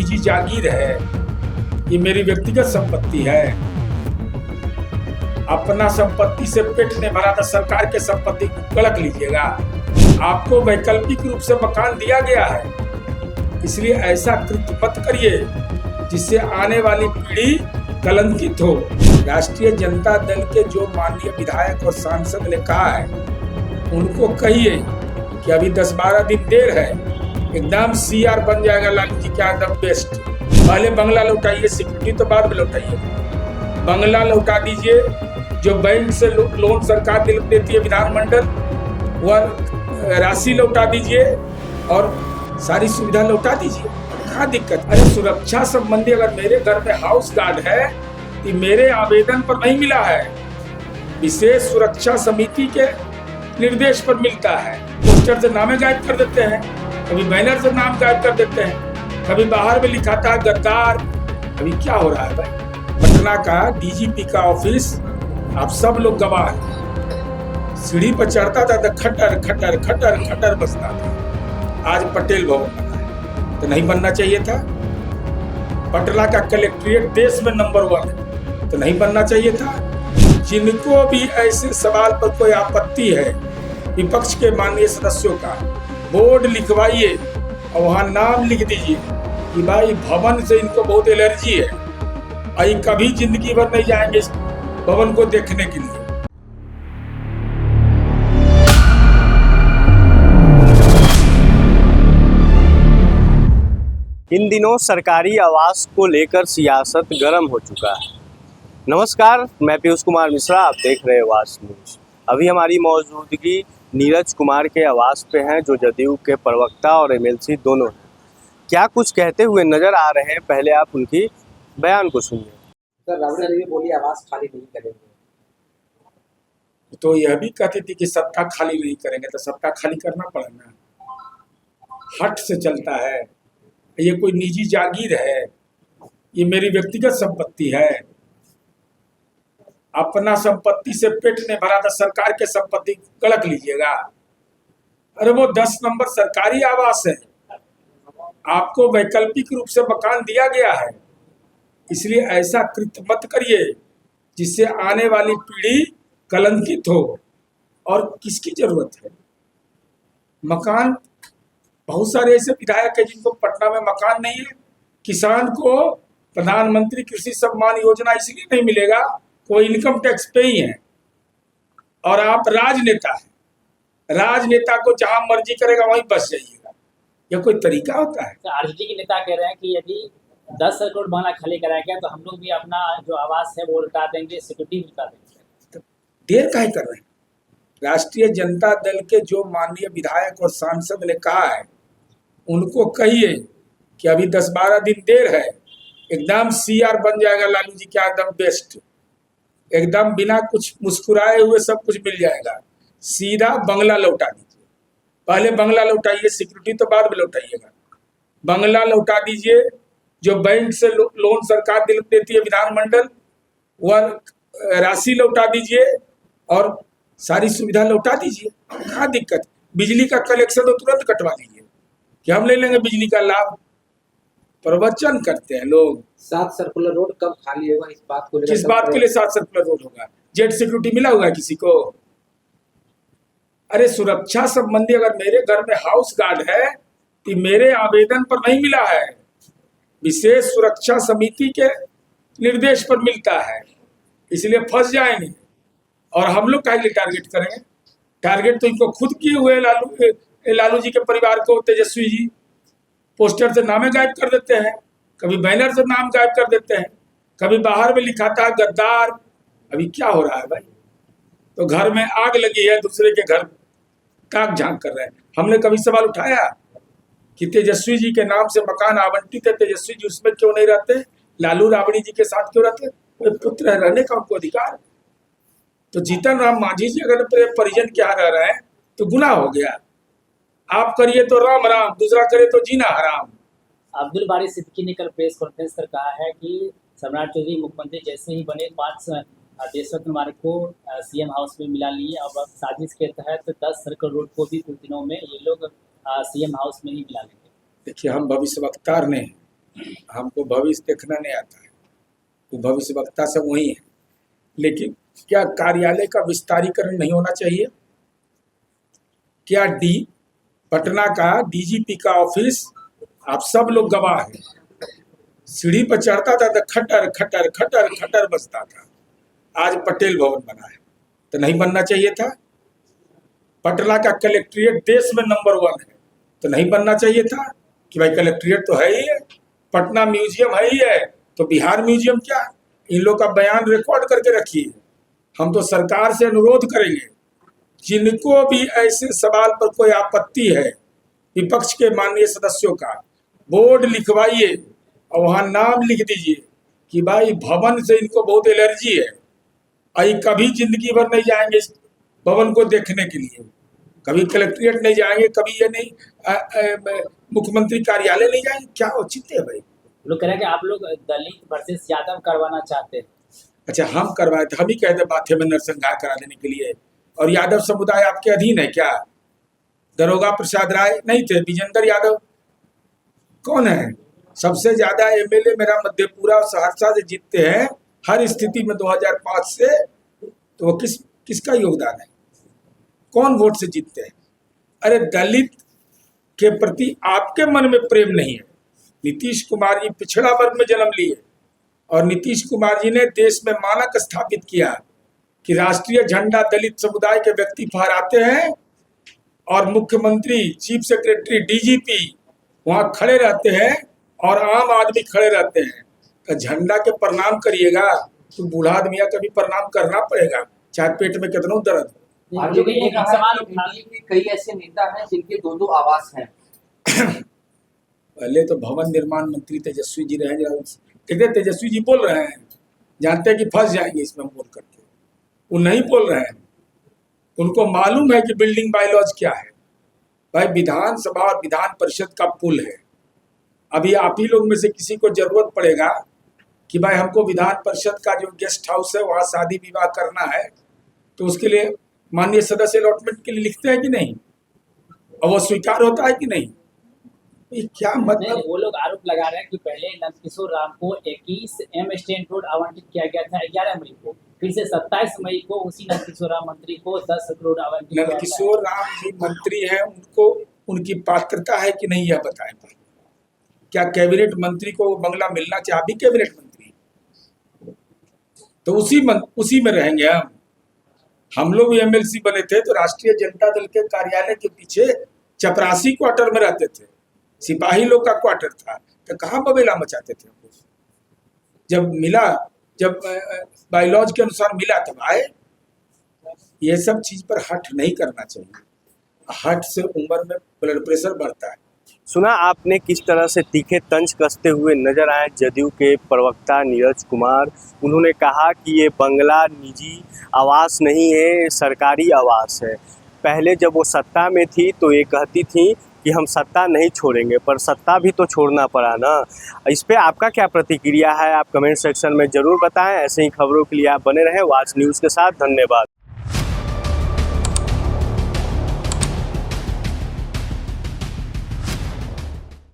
निजी जागीर है, ये मेरी व्यक्तिगत संपत्ति है। अपना संपत्ति से पेट नहीं भरा तो सरकार के संपत्ति को कलक लीजिएगा। आपको वैकल्पिक रूप से मकान दिया गया है, इसलिए ऐसा कृत्य मत करिए जिससे आने वाली पीढ़ी कलंकित हो। राष्ट्रीय जनता दल के जो माननीय विधायक और सांसद ने कहा है, उनको कहिए कि अभी 10-12 दिन देर है, एकदम सीआर बन जाएगा लालू जी क्या एकदम बेस्ट। पहले बंगला लौटाइए, सिक्योरिटी तो बाद में लौटाइए। बंगला लौटा दीजिए, जो बैंक से लोन सरकार देती है विधानमंडल, वह राशि लौटा दीजिए और सारी सुविधा लौटा दीजिए। क्या दिक्कत? अरे सुरक्षा संबंधी अगर मेरे घर में हाउस गार्ड है तो मेरे आवेदन पर नहीं मिला है, विशेष सुरक्षा समिति के निर्देश पर मिलता है। पोस्टर से नामे गायब कर देते हैं, कभी बैनर से नाम गायब कर देते हैं, कभी बाहर में लिखा था गद्दार। अभी क्या हो रहा है भाई? पटना का डीजीपी का ऑफिस, आप सब लोग गवाह हैं, सीढ़ी पर चढ़ता था तो खटर खटर खटर खटर बजता था। आज पटेल भवन बना है तो नहीं बनना चाहिए था। पटना का कलेक्ट्रेट देश में नंबर 1 है तो नहीं बनना चाहिए था। जिनको भी ऐसे सवाल पर कोई आपत्ति है, विपक्ष के माननीय सदस्यों का बोर्ड लिखवाइए और वहां नाम लिख दीजिए कि भाई भवन से इनको बहुत एलर्जी है, आई कभी जिंदगी भर नहीं जाएंगे इस भवन को देखने के लिए। इन दिनों सरकारी आवास को लेकर सियासत गर्म हो चुका है। नमस्कार, मैं पीयूष कुमार मिश्रा, आप देख रहे हैं वास न्यूज। अभी हमारी मौजूदगी नीरज कुमार के आवास पे हैं, जो जदयू के प्रवक्ता और एमएलसी दोनों हैं। क्या कुछ कहते हुए नजर आ रहे हैं, पहले आप उनकी बयान को सुनिए। सर, राबड़ी देवी बोली आवास खाली नहीं करेंगे, तो यह भी कहती थी कि सत्ता खाली नहीं करेंगे, तो सत्ता खाली करना पड़ेगा। हट से चलता है, ये कोई निजी जागीर है, ये मेरी व्यक्तिगत संपत्ति है। अपना संपत्ति से पेट नहीं भरा तो सरकार के संपत्ति को कलक लीजिएगा। अरे वो 10 नंबर सरकारी आवास है, आपको वैकल्पिक रूप से मकान दिया गया है, इसलिए ऐसा कृत्य मत करिए जिससे आने वाली पीढ़ी कलंकित हो। और किसकी जरूरत है मकान? बहुत सारे ऐसे विधायक है जिनको पटना में मकान नहीं है। किसान को प्रधानमंत्री कृषि सम्मान योजना इसलिए नहीं मिलेगा, कोई इनकम टैक्स पे ही है। और आप राजनेता है, राजनेता को जहां मर्जी करेगा वहीं बस जाइएगा। यह कोई तरीका होता है? आरजेडी के नेता कह रहे हैं कि यदि 10 करोड़ बंगला खाली कराया गया तो हम लोग भी अपना जो आवास है वो लौटा देंगे, सिक्योरिटी भी लौटा देंगे। देर काहे कर रहे हैं? राष्ट्रीय जनता दल के जो माननीय विधायक और सांसद ने कहा है, उनको कहिए कि अभी 10-12 दिन देर है, एकदम सीआर बन जाएगा लालू जी क्या एकदम बेस्ट। एकदम बिना कुछ मुस्कुराए हुए सब कुछ मिल जाएगा। सीधा बंगला लौटा दीजिए, पहले बंगला लौटाइए, सिक्योरिटी तो बाद में लौटाइएगा। बंगला लौटा दीजिए, जो बैंक से लोन सरकार देती है विधानमंडल, वह राशि लौटा दीजिए और सारी सुविधा लौटा दीजिए। क्या दिक्कत? बिजली का कलेक्शन तो तुरंत कटवा दीजिए कि हम ले लेंगे बिजली का लाभ। प्रवचन करते हैं लोग। 7 सर्कुलर रोड कब खाली होगा, इस बात को लेकर किस बात के लिए 7 सर्कुलर रोड होगा? जेट सिक्योरिटी मिला हुआ है किसी को? अरे सुरक्षा संबंधी अगर मेरे घर में हाउस गार्ड है तो मेरे आवेदन पर नहीं मिला है, विशेष सुरक्षा समिति के निर्देश पर मिलता है, इसलिए फंस जाएंगे। और हम लोग काहे टारगेट करेंगे? टारगेट तो इनको खुद किए हुए लालू जी के परिवार को। तेजस्वी जी पोस्टर से नामे गायब कर देते हैं, कभी बैनर से नाम गायब कर देते हैं, कभी बाहर में लिखा था गद्दार। अभी क्या हो रहा है भाई? तो घर में आग लगी है, दूसरे के घर ताक झांक कर रहे हैं। हमने कभी सवाल उठाया कि तेजस्वी जी के नाम से मकान आवंटित है, तेजस्वी जी उसमें क्यों नहीं रहते? लालू राबड़ी जी के साथ क्यों रहते? कोई पुत्र है, रहने का उनको अधिकार। तो जीतन राम मांझी जी अगर परिजन क्या रह रहे हैं तो गुनाह हो गया। आप करिए तो राम राम, दूसरा करे तो जीना हराम। अब्दुल बारी सिद्दीकी ने कल प्रेस कॉन्फ्रेंस कर कहा है कि सम्राट चौधरी मुख्यमंत्री जैसे ही बने 5 देशरत्न मार्ग को सीएम हाउस में मिला लिए। अब साजिश के तहत 10 सर्कल रोड को भी कुछ दिनों में ये लोग सीएम हाउस में ही मिला लेंगे। देखिए, हम भविष्यवक्ता ने हमको भविष्य देखना नहीं आता है, तो भविष्य वक्ता सब वही है। लेकिन क्या कार्यालय का विस्तारीकरण नहीं होना चाहिए? क्या पटना का डीजीपी का ऑफिस, आप सब लोग गवाह हैं, सीढ़ी पर चढ़ता था तो खटर खटर खटर खटर बजता था। आज पटेल भवन बना है, तो नहीं बनना चाहिए था? पटना का कलेक्ट्रेट देश में नंबर 1 है, तो नहीं बनना चाहिए था कि भाई कलेक्ट्रेट तो है ही है, पटना म्यूजियम है ही है, तो बिहार म्यूजियम क्या? इन लोग का बयान रिकॉर्ड करके रखिए। हम तो सरकार से अनुरोध करेंगे, जिनको भी ऐसे सवाल पर कोई आपत्ति है विपक्ष के माननीय सदस्यों का, बोर्ड लिखवाइए और वहाँ नाम लिख दीजिए कि भाई भवन से इनको बहुत एलर्जी है, आई कभी जिंदगी भर नहीं जाएंगे इस भवन को देखने के लिए, कभी कलेक्ट्रेट नहीं जाएंगे, कभी ये नहीं मुख्यमंत्री कार्यालय नहीं जाएंगे। क्या औचित्य है भाई? लोग कह रहे हैं कि आप लोग दलित वर्सेस यादव करवाना चाहते हैं। अच्छा, हम करवाए थे, हम ही कहते माथे में नरसंहार करा देने के लिए। और यादव समुदाय आपके अधीन है क्या? दरोगा प्रसाद राय नहीं थे? विजेंद्र यादव कौन है? सबसे ज्यादा एमएलए मेरा मधेपुरा और सहरसा से जीतते हैं हर स्थिति में 2005 से, तो वो किसका योगदान है? कौन वोट से जीतते हैं? अरे दलित के प्रति आपके मन में प्रेम नहीं है। नीतीश कुमार जी पिछड़ा वर्ग में जन्म लिए और नीतीश कुमार जी ने देश में मानक स्थापित किया कि राष्ट्रीय झंडा दलित समुदाय के व्यक्ति फहराते हैं और मुख्यमंत्री, चीफ सेक्रेटरी, डीजीपी वहां खड़े रहते हैं और आम आदमी खड़े रहते हैं। तो झंडा के प्रणाम करिएगा तो बूढ़ा आदमी का भी प्रणाम करना पड़ेगा, चाहे पेट में कितना दर्द हो। आरजेडी ने एक सवाल उठाया कि कई ऐसे नेता हैं जिनके 2-2 आवास हैं। पहले तो भवन निर्माण मंत्री तेजस्वी जी रहे, कितने तेजस्वी जी बोल रहे हैं, जानते हैं कि फंस जाएंगे इसमें बोल करके, वो नहीं बोल रहे हैं। उनको मालूम है कि बिल्डिंग बायलॉज क्या है। भाई विधानसभा और विधान परिषद का पुल है। अभी आप ही लोग में से किसी को जरूरत पड़ेगा कि भाई हमको विधान परिषद का जो गेस्ट हाउस है वहाँ शादी विवाह करना है, तो उसके लिए माननीय सदस्य अलॉटमेंट के लिए लिखते हैं कि नहीं, और वो स्वीकार होता है कि नहीं? ये क्या मतलब? वो लोग आरोप लगा रहे हैं कि पहले नंदकिशोर राम को 21 एम स्टैंड रोड आवंटित किया गया था 11 मई को, फिर से 27 मई को उसी नंदकिशोर राम मंत्री को 10 करोड़ आवंटित। नंदकिशोर राम जी मंत्री हैं, उनको उनकी पात्रता है कि नहीं यह बताएं। क्या कैबिनेट मंत्री को बंगला मिलना चाहिए? अभी कैबिनेट मंत्री तो उसी में रहेंगे। हम लोग भी एमएलसी बने थे तो राष्ट्रीय जनता दल के कार्यालय के पीछे चपरासी क्वार्टर में रहते थे, सिपाही लोग का क्वार्टर था, तो कहाँ बबेला मचाते थे। जब मिला, जब बायलॉज के अनुसार मिला तब आए। ये सब चीज पर हट नहीं करना चाहिए, हट से उम्र में ब्लड प्रेशर बढ़ता है। सुना आपने किस तरह से तीखे तंज कसते हुए नजर आए जदयू के प्रवक्ता नीरज कुमार। उन्होंने कहा कि ये बंगला निजी आवास नहीं है, सरकारी आवास है। पहले जब वो सत्ता में थी तो ये कहती थी कि हम सत्ता नहीं छोड़ेंगे, पर सत्ता भी तो छोड़ना पड़ा ना। इस पे आपका क्या प्रतिक्रिया है? आप कमेंट सेक्शन में ज़रूर बताएं। ऐसे ही खबरों के लिए आप बने रहें वाच न्यूज़ के साथ। धन्यवाद।